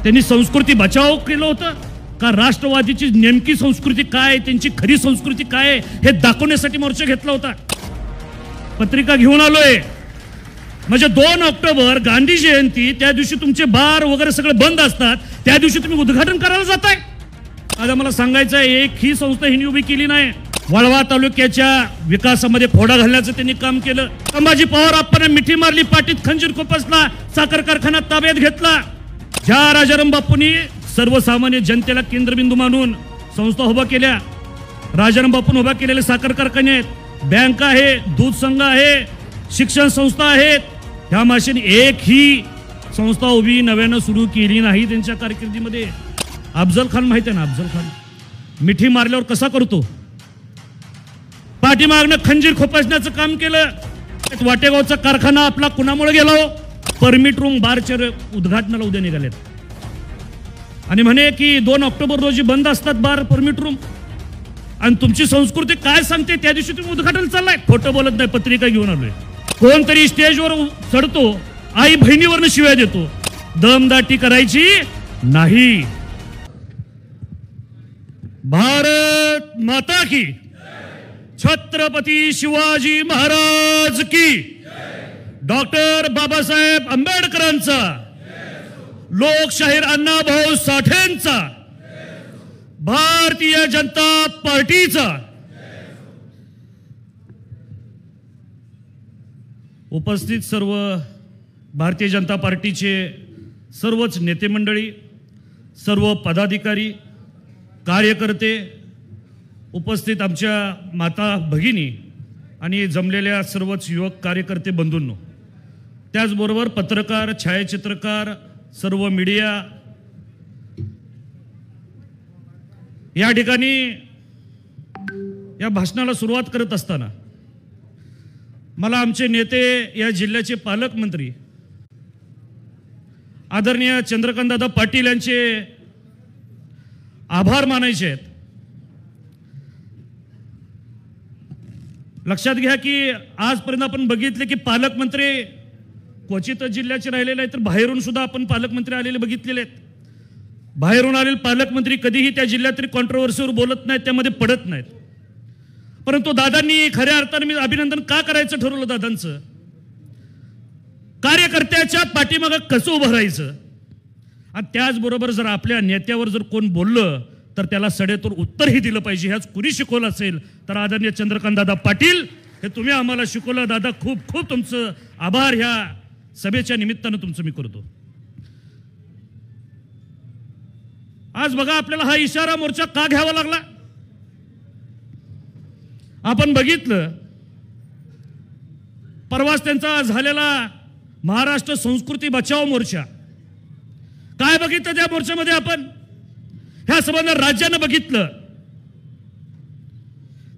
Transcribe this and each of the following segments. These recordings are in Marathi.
त्यांनी संस्कृती बचाव केलं होतं का राष्ट्रवादीची नेमकी संस्कृती काय, त्यांची खरी संस्कृती काय हे दाखवण्यासाठी मोर्चा घेतला होता? पत्रिका घेऊन आलोय. म्हणजे 2 ऑक्टोबर गांधी जयंती, त्या दिवशी तुमचे बार वगैरे सगळे बंद असतात, त्या दिवशी तुम्ही उद्घाटन करायला जाताय. आज आम्हाला सांगायचं आहे, एक ही संस्था हिने उभी केली नाही. वाळवा तालुक्याच्या विकासामध्ये खोडा घालण्याचं त्यांनी काम केलं. संभाजी पवार आपण मिठी मारली, पाठीत खंजीर खोपसला, साखर कारखाना ताब्यात घेतला. ज्या राजाराम बापूंनी सर्वसामान्य जनतेला केंद्रबिंदू मानून संस्था उभा केल्या, राजाराम बापून उभा केलेले साखर कारखाने आहेत, बँक आहे, दूध संघ आहे, शिक्षण संस्था आहेत. ह्या माणसाने एक ही संस्था उभी नव्यानं सुरू केली नाही त्यांच्या कारकिर्दीमध्ये. अफजल खान माहिती आहे ना, अफजल खान मिठी मारल्यावर कसा करतो, पाठीमागनं खंजीर खोपसण्याचं काम केलं. वाटेगावचा कारखाना आपला कुणामुळे गेला हो? परमिट रूम बारच्या उद्घाटनाला उद्या निघालेत आणि म्हणे की 2 ऑक्टोबर रोजी बंद असतात बार, परमिट रूम. आणि तुमची संस्कृती काय सांगते त्या दिवशी तुम्ही उद्घाटन चाललाय. खोटं बोलत नाही, पत्रिका घेऊन आलोय. कोणतरी स्टेजवर चढतो, आई बहिणीवरनं शिव्या देतो, दमदाटी करायची नाही. भारत माता की, छत्रपती शिवाजी महाराज की, डॉक्टर बाबासाहेब आंबेडकरांचा, लोकशाहीर अण्णाभाऊ साठेंचा, भारतीय जनता पार्टीचा. उपस्थित सर्व भारतीय जनता पार्टीचे सर्वच नेते मंडळी, सर्व पदाधिकारी, कार्यकर्ते, उपस्थित आमच्या माता भगिनी आणि जमलेल्या सर्वच युवक कार्यकर्ते बंधूंनो, त्याचबरोबर पत्रकार, छायाचित्रकार, सर्व मीडिया, या ठिकाणी या भाषणाला सुरुवात करत असताना मला आमचे नेते, या जिल्ह्याचे पालकमंत्री आदरणीय चंद्रकांतदादा पाटील यांचे आभार मानायचे आहेत. लक्षात घ्या की आजपर्यंत आपण बघितले की पालकमंत्री क्वचित जिल्ह्याचे राहिलेले आहेत, तर बाहेरून सुद्धा आपण पालकमंत्री आलेले बघितलेले आहेत. बाहेरून आलेले पालकमंत्री कधीही त्या जिल्ह्यातील कॉन्ट्रोवर्सीवर बोलत नाहीत, त्यामध्ये पडत नाहीत. परंतु दादांनी खऱ्या अर्थाने मी अभिनंदन का करायचं ठरवलं दादांचं, कार्यकर्त्याच्या पाठीमागं कसं उभं राहायचं. आणि त्याचबरोबर जर आपल्या नेत्यावर जर कोण बोललं तर त्याला सडेतोड उत्तरही दिलं पाहिजे. ह्याच कुणी शिकवलं असेल तर आदरणीय चंद्रकांतदादा पाटील हे तुम्ही आम्हाला शिकवलं. दादा, खूप खूप तुमचं आभार ह्या सभेच्या निमित्तानं तुमचं मी करतो. आज बघा आपल्याला हा इशारा मोर्चा का घ्यावा लागला. आपण बघितलं परवाच त्यांचा झालेला महाराष्ट्र संस्कृती बचाव मोर्चा. काय बघितलं त्या मोर्चामध्ये आपण? ह्या संबंध राज्यानं बघितलं.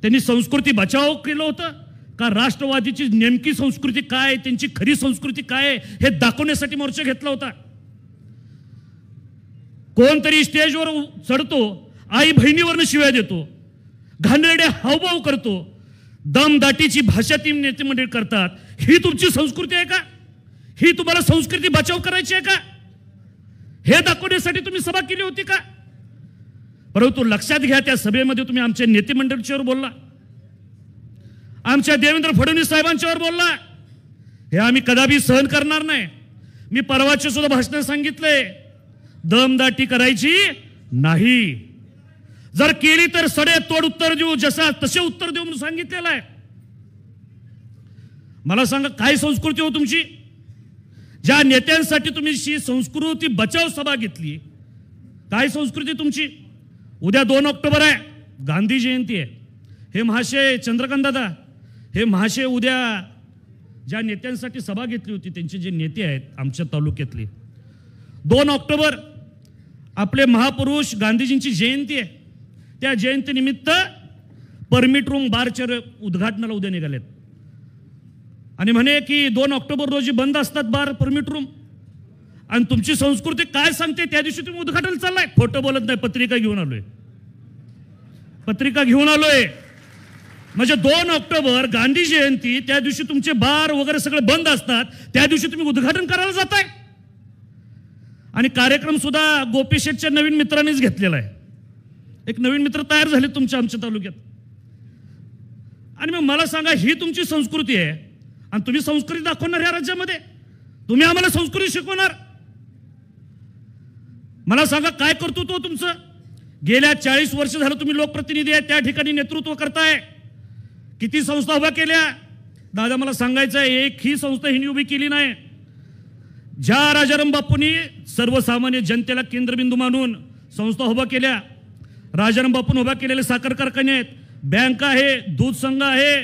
त्यांनी संस्कृती बचाव केलं होतं का राष्ट्रवादीची नेमकी संस्कृती काय, त्यांची खरी संस्कृती काय हे दाखवण्यासाठी मोर्चा घेतला होता. कोणतरी स्टेजवर चढतो, आई बहिणीवरनं शिव्या देतो, घाणेरडे हावभाव करतो, दमदाटीची भाषा ती नेते मंडळी करतात. ही तुमची संस्कृती आहे का? ही तुम्हाला संस्कृती बचाव करायची आहे का? हे दाखवण्यासाठी तुम्ही सभा केली होती का? परंतु लक्षात घ्या, त्या सभेमध्ये तुम्ही आमच्या नेते मंडळींच्यावर बोलला, आमच्या देवेंद्र फडणवीस साहेबांच्यावर बोलला. हे आम्ही कदापि सहन करणार नाही. मी परवाचे सुद्धा भाषण सांगितलंय, दमदाटी करायची नाही. जर केली तर सडे तोड उत्तर देऊ, जसा तसे उत्तर देऊ म्हणून सांगितलेलं आहे. मला सांगा, काय संस्कृती हो तुमची? ज्या नेत्यांसाठी तुम्ही संस्कृती बचाव सभा घेतली, काय संस्कृती तुमची? उद्या 2 ऑक्टोबर आहे, गांधी जयंती आहे. हे महाशय चंद्रकांतदादा, हे महाशय उद्या ज्या नेत्यांसाठी सभा घेतली होती, त्यांचे जे नेते आहेत आमच्या तालुक्यातले, 2 ऑक्टोबर आपले महापुरुष गांधीजींची जयंती आहे. त्या जयंतीनिमित्त परमिट रूम बारच्या उद्घाटनाला उद्या निघालेत आणि म्हणे की 2 ऑक्टोबर रोजी बंद असतात बार, परमिट रूम. आणि तुमची संस्कृती काय सांगते त्या दिवशी तुम्ही उद्घाटन चाललाय. खोटं बोलत नाही, पत्रिका घेऊन आलोय. पत्रिका घेऊन आलोय. म्हणजे 2 ऑक्टोबर गांधी जयंती, त्या दिवशी तुमचे बार वगैरे सगळे बंद असतात, त्या दिवशी तुम्ही उद्घाटन करायला जाताय. आणि कार्यक्रम सुद्धा गोपी शेठच्या नवीन मित्रांनीच घेतलेला आहे. एक नवीन मित्र तयार झाले तुमच्या आमच्या तालुक्यात. आणि मग मला सांगा, ही तुमची संस्कृती आहे आणि तुम्ही संस्कृती दाखवणार या राज्यामध्ये? तुम्ही आम्हाला संस्कृती शिकवणार? मला सांगा, काय कर्तृत्व तुमचं? गेल्या 40 वर्ष झालं तुम्ही लोकप्रतिनिधी आहे, त्या ठिकाणी नेतृत्व करताय. किती संस्था उभ्या केल्या? दादा मला सांगायचं आहे, एक ही संस्था हिने उभी केली नाही. ज्या राजाराम बापूंनी सर्वसामान्य जनतेला केंद्रबिंदू मानून संस्था उभ्या केल्या, राजाराम बापून उभ्या केलेले साखर कारखाने आहेत, बँक आहे, दूध संघ आहे,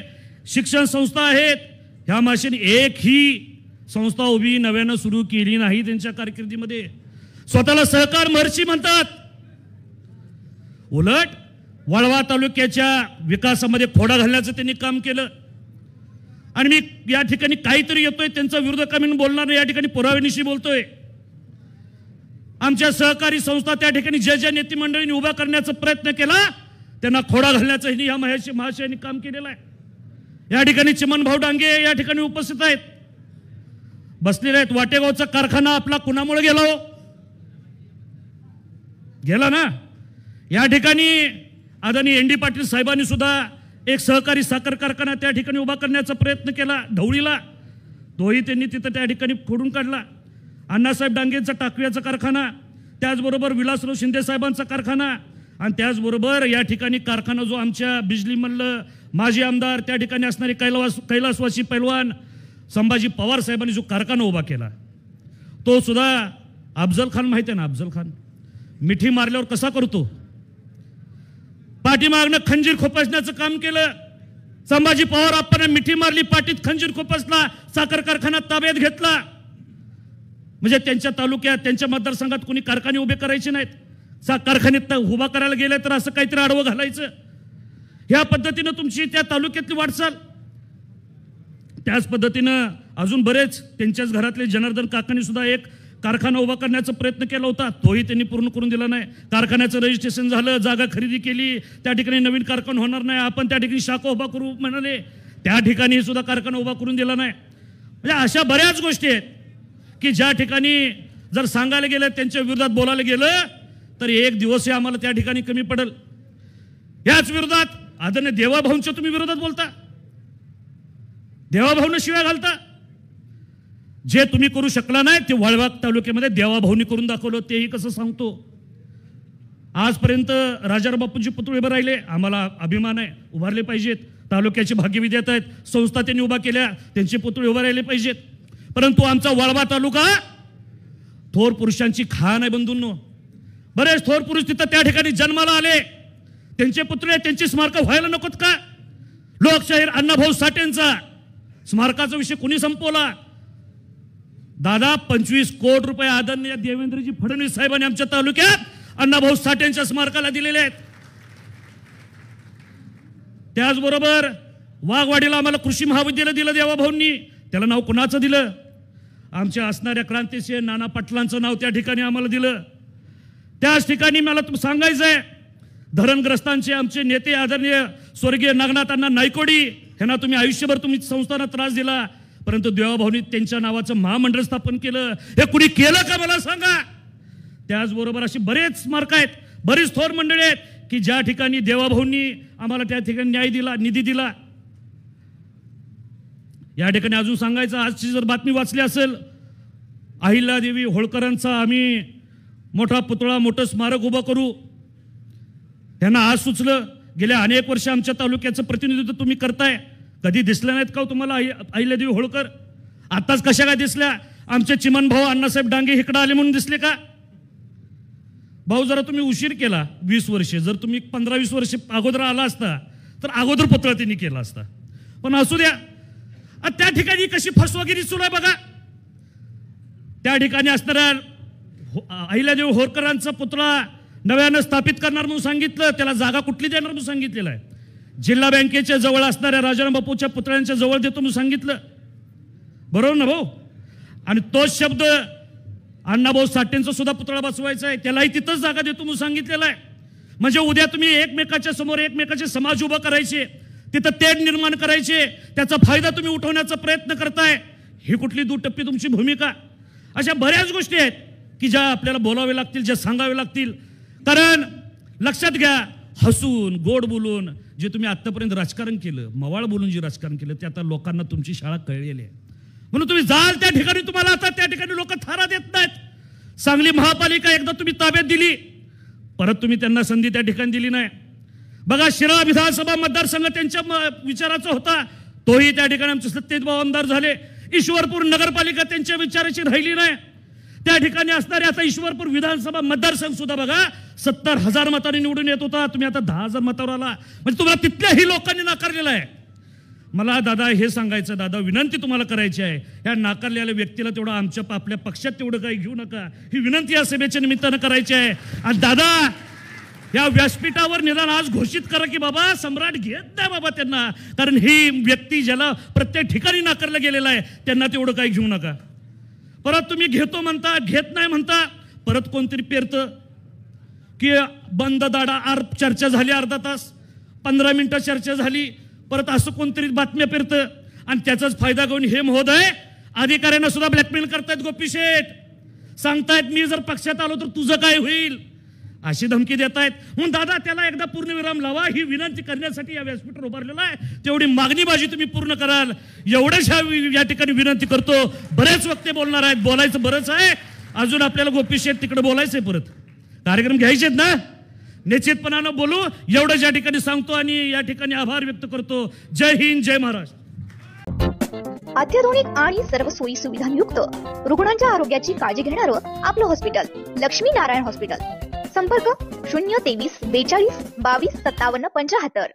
शिक्षण संस्था आहेत, ह्या माशेने एक ही संस्था उभी नव्यानं सुरू केली नाही त्यांच्या कारकिर्दीमध्ये. स्वतःला सहकार महर्षी म्हणतात. उलट वाळवा तालुक्याच्या विकासामध्ये खोडा घालण्याचं त्यांनी काम केलं. आणि मी या ठिकाणी काहीतरी येतोय त्यांचा विरोधक म्हणून बोलणार नाही, या ठिकाणी पुराव्यानिशी बोलतोय. आमच्या सहकारी संस्था त्या ठिकाणी ज्या नेते मंडळींनी उभा करण्याचा प्रयत्न केला त्यांना खोडा घालण्याचं ह्या महाशयांनी काम केलेलं आहे. या ठिकाणी चिमणभाऊ डांगे या ठिकाणी उपस्थित आहेत, बसलेले आहेत. वाटेगावचा कारखाना आपला कुणामुळे गेला हो? गेला ना. या ठिकाणी आदरणीय एन डी पाटील साहेबांनी सुद्धा एक सहकारी साखर कारखाना त्या ठिकाणी उभा करण्याचा प्रयत्न केला ढवळीला, तोही त्यांनी तिथं त्या ठिकाणी फोडून काढला. अण्णासाहेब डांगेंचा टाकव्याचा कारखाना, त्याचबरोबर विलासराव शिंदे साहेबांचा कारखाना, आणि त्याचबरोबर या ठिकाणी कारखाना जो आमच्या बिजली मल्ल माजी आमदार त्या ठिकाणी असणारे कैलासवासी पैलवान संभाजी पवार साहेबांनी जो कारखाना उभा केला, तो सुद्धा अफजल खान माहिती आहे ना? अफजल खान मिठी मारल्यावर कसा करतो, पाठीमागनं खंजीर खोपसण्याचं काम केलं. संभाजी पवार आपण मिठी मारली, पाठीत खंजीर खोपसला, साखर कारखाना ताब्यात घेतला. म्हणजे त्यांच्या तालुक्यात त्यांच्या मतदारसंघात कोणी कारखाने उभे करायचे नाहीत. कारखान्यात उभा करायला गेले तर असं काहीतरी आडवं घालायचं. ह्या पद्धतीनं तुमची त्या तालुक्यातली वाटचाल. त्याच पद्धतीनं अजून बरेच त्यांच्याच घरातले जनार्दन काकांनी सुद्धा एक कारखाना उभा करण्याचा प्रयत्न केला होता, तोही त्यांनी पूर्ण करून दिला नाही. कारखान्याचं रजिस्ट्रेशन झालं, जागा खरेदी केली, त्या ठिकाणी नवीन कारखाना होणार नाही, आपण त्या ठिकाणी शाखा उभा करू म्हणाले, त्या ठिकाणी सुद्धा कारखाना उभा करून दिला नाही. म्हणजे अशा बऱ्याच गोष्टी आहेत की ज्या ठिकाणी जर सांगायला गेलं, त्यांच्या विरोधात बोलायला गेलं तर एक दिवसही आम्हाला त्या ठिकाणी कमी पडेल. याच विरोधात आदरणीय देवाभाऊंच्या तुम्ही विरोधात बोलता, देवाभाऊंना शिव्या घालता. जे तुम्ही करू शकला नाही ते वाळवा तालुक्यामध्ये देवाभाऊंनी करून दाखवलं, तेही कसं सांगतो. आजपर्यंत राजाराम बापूंचे पुतळे उभे राहिले, आम्हाला अभिमान आहे, उभारले पाहिजेत. तालुक्याचे भाग्यविधी आहेत, संस्था त्यांनी उभा केल्या, त्यांचे पुतळे उभे राहिले पाहिजेत. परंतु आमचा वाळवा तालुका थोर पुरुषांची खाण आहे बंधूंनो. बरेच थोर पुरुष तिथं त्या ठिकाणी जन्माला आले, त्यांचे पुतळे त्यांची स्मारक व्हायला नकोत का? लोकशाहीर अण्णाभाऊ साठेंचा स्मारकाचा विषय कोणी संपवला? दादा 25 कोटी रुपये आदरणीय देवेंद्रजी फडणवीस साहेबांनी आमच्या तालुक्यात अण्णाभाऊ साठेंच्या स्मारकाला दिलेले आहेत. त्याचबरोबर वाघवाडीला आम्हाला कृषी महाविद्यालय दिलं देवाभाऊंनी, त्याला नाव कुणाचं दिलं? आमच्या असणाऱ्या क्रांतिसिंह नाना पाटलांचं नाव त्या ठिकाणी आम्हाला दिलं. त्याच ठिकाणी मला सांगायचं आहे, धरणग्रस्तांचे आमचे नेते आदरणीय स्वर्गीय नागनाथांना नायकोडी ह्यांना तुम्ही आयुष्यभर तुम्ही संस्थांना त्रास दिला, परंतु देवाभाऊंनी त्यांच्या नावाचं महामंडळ स्थापन केलं. हे कुणी केलं का मला सांगा? त्याचबरोबर अशी बरेच स्मारक आहेत, बरीच थोर मंडळी आहेत की ज्या ठिकाणी देवाभाऊंनी आम्हाला त्या ठिकाणी न्याय दिला, निधी दिला. या ठिकाणी अजून सांगायचं, आजची जर बातमी वाचली असेल, अहिल्यादेवी होळकरांचा आम्ही मोठा पुतळा, मोठं स्मारक उभं करू. त्यांना आज सुचलं. गेल्या अनेक वर्ष आमच्या तालुक्याचं प्रतिनिधित्व तुम्ही करताय, कधी दिसल्या नाहीत का तुम्हाला अहिल्यादेवी होळकर? आताच कशा काय दिसल्या? आमचे चिमणभाऊ अण्णासाहेब डांगे इकडे आले म्हणून दिसले का? भाऊ जरा तुम्ही उशीर केला, 20 वर्षे. जर तुम्ही 15-20 वर्ष अगोदर आला असता तर अगोदर पुतळा त्यांनी केला असता. पण असू द्या. त्या ठिकाणी कशी फसवागिरी सुरू आहे बघा. त्या ठिकाणी असणाऱ्या अहिल्यादेवी होळकरांचा पुतळा नव्यानं स्थापित करणार म्हणून सांगितलं, त्याला जागा कुठली देणार म्हणून सांगितलेलं आहे. जिल्हा बँकेच्या जवळ असणाऱ्या राजाराम बापूच्या पुतळ्यांच्या जवळ देतो म्हणून सांगितलं, बरोबर ना भाऊ? आणि तोच शब्द अण्णाभाऊ साठेंचा सुद्धा पुतळा बसवायचा आहे, त्यालाही तिथंच जागा देतो म्हणून सांगितलेलं आहे. म्हणजे उद्या तुम्ही एकमेकाच्या समोर एकमेकाचे समाज उभा करायचे, तिथं तेढ निर्माण करायचे, त्याचा फायदा तुम्ही उठवण्याचा प्रयत्न करताय. ही कुठली दुटप्पी तुमची भूमिका? अशा बऱ्याच गोष्टी आहेत की ज्या आपल्याला बोलावे लागतील, ज्या सांगावे लागतील. कारण लक्षात घ्या, हसून गोड बोलून जे तुम्ही आतापर्यंत राजकारण केलं, मवाळ बोलून जे राजकारण केलं, ते आता लोकांना तुमची शाळा कळलेली आहे. म्हणून तुम्ही जाल त्या ठिकाणी तुम्हाला आता त्या ठिकाणी लोक थारा देत नाहीत. सांगली महापालिका एकदा तुम्ही ताब्यात दिली, परत तुम्ही त्यांना संधी त्या ठिकाणी दिली नाही. बघा, शिराळा विधानसभा मतदारसंघ त्यांच्या विचाराचा होता, तोही त्या ठिकाणी आमचे सत्तेभाऊ आमदार झाले. ईश्वरपूर नगरपालिका त्यांच्या विचाराची राहिली नाही. त्या ठिकाणी असणारे आता ईश्वरपूर विधानसभा मतदारसंघ सुद्धा बघा 70,000 मतांनी निवडून येत होता, तुम्ही आता 10,000 मतावर आला. म्हणजे तुम्हाला तिथल्याही लोकांनी नाकारलेलं आहे. मला दादा हे सांगायचं, दादा विनंती तुम्हाला करायची आहे, या नाकारलेल्या व्यक्तीला तेवढं आमच्या आपल्या पक्षात तेवढं काही घेऊ नका, ही विनंती या सभेच्या निमित्तानं करायची आहे. आणि दादा या व्यासपीठावर निदान आज घोषित करा की बाबा सम्राट घेत नाही बाबा त्यांना, कारण ही व्यक्ती ज्याला प्रत्येक ठिकाणी नाकारलं गेलेलं आहे त्यांना तेवढं काही घेऊ नका. परत तुम्ही घेतो म्हणता, घेत नाही म्हणता, परत कोणतरी पेरतं की बंद दाडा चर्चा झाली, अर्धा तास 15 मिनिटं चर्चा झाली, परत असं कोणतरी बातम्या पेरतं आणि त्याचाच फायदा घेऊन हे महोदय अधिकाऱ्यांना सुद्धा ब्लॅकमेल करतायत. गोपी शेठ सांगतायत मी जर पक्षात आलो तर तुझं काय होईल, अशी धमकी देत आहेत. म्हणून दादा त्याला एकदा पूर्णविराम लावा, ही विनंती करण्यासाठी या व्यासपीठावर उभारलेला आहे. तेवढी मागणीबाजी तुम्ही पूर्ण कराल एवढंच या ठिकाणी विनंती करतो. बरेच वक्ते बोलणार आहेत, बोलायचं बरंच आहे अजून आपल्याला. गोपी शेठ तिकडे बोलायचंय, परत कार्यक्रम घ्यायचेत ना, निश्चितपणानं बोलू एवढंच या ठिकाणी सांगतो आणि या ठिकाणी आभार व्यक्त करतो. जय हिंद, जय महाराष्ट्र. अत्याधुनिक आणि सर्व सोयी सुविधांयुक्त रुग्णांच्या आरोग्याची काळजी घेणारं आपलं हॉस्पिटल लक्ष्मी नारायण हॉस्पिटल. संपर्क 023 42 22 57 75.